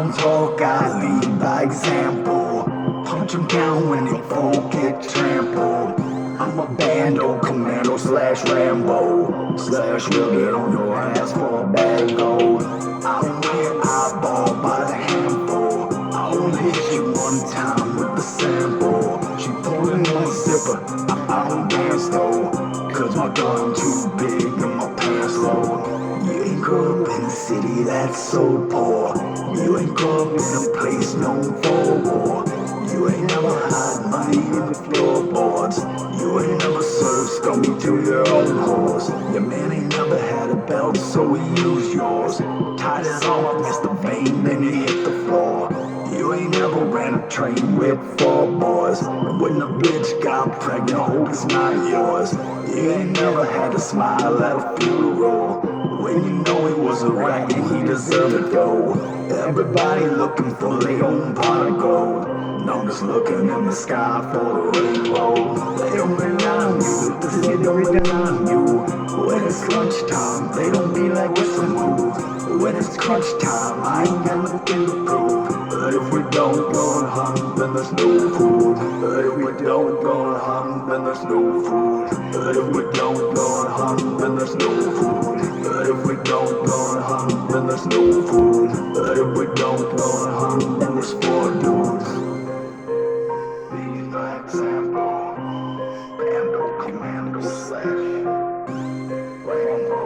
don't talk, I lead by example. Punch 'em down when they fall, get trampled. I'm a bando, commando slash Rambo slash will get on your ass for a bag gold. I don't wear eyeball by the handful. I only hit you one time with the sample. She pulling one zipper, I don't dance though, cause my gun too big and my pants low. You ain't grew up in a city that's so poor. You ain't grew up in a place known for war. You ain't never had money in the floorboards. You ain't never served scummy to your own horse. Your man ain't never had a belt, so he used yours. Tied his arm up against the vein, then he hit the floor. You ain't never ran a train with 4 boys. When the bitch got pregnant, hope it's not yours. You ain't never had to smile at a funeral when you know he was a rat and he deserved it though. Everybody looking for their own pot of gold. No, just looking in the sky for the rainbow. They don't rely on you, the city don't rely on you. When it's lunchtime, they don't be like, what's the move? When it's crunch time, I ain't got nothing to prove. But if we don't go and hunt, then there's no food. But if we don't go and hunt, then there's no food. But if we don't go and hunt, then there's no food. But if we don't go and hunt, then there's no food. But if we don't go and hunt, then there's 4 dudes. Lead by example. Bando, commando, slash Rambo.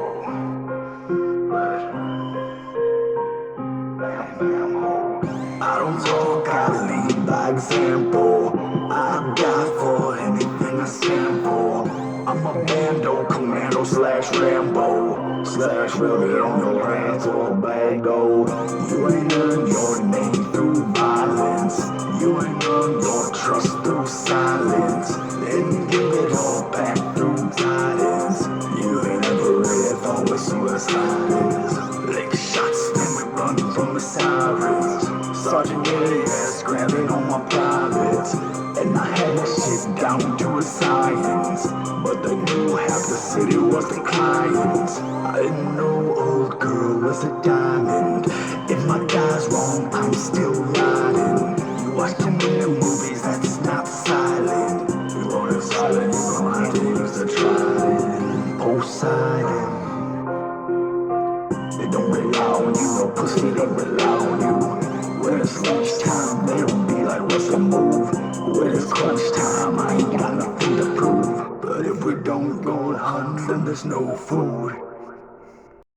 I don't talk, I lead by example. I die for anything I stand for. I'm a bando, commando slash Rambo slash will get on your ass or a bag gold. You ain't earned your name through violence. You ain't earned your trust through silence. Then give it all back through guidance. You ain't ever really thought what suicide is. Lick shots, then we run from the sirens. Sergeant Elias grabbing on my privates. And I had that shit down to a science. But they knew half the city was the clients. I didn't know old girl was a diamond. If my guy's wrong, I'm still riding. You watch too many movies, that's not silent. You want it silent, you gon' have to use the trident. Poseidon. They don't rely on you, no pussy don't rely on you. When it's lunchtime, they don't be like, what's the move? When it's crunch time, I ain't got nothing to prove. But if we don't go and hunt, then there's no food.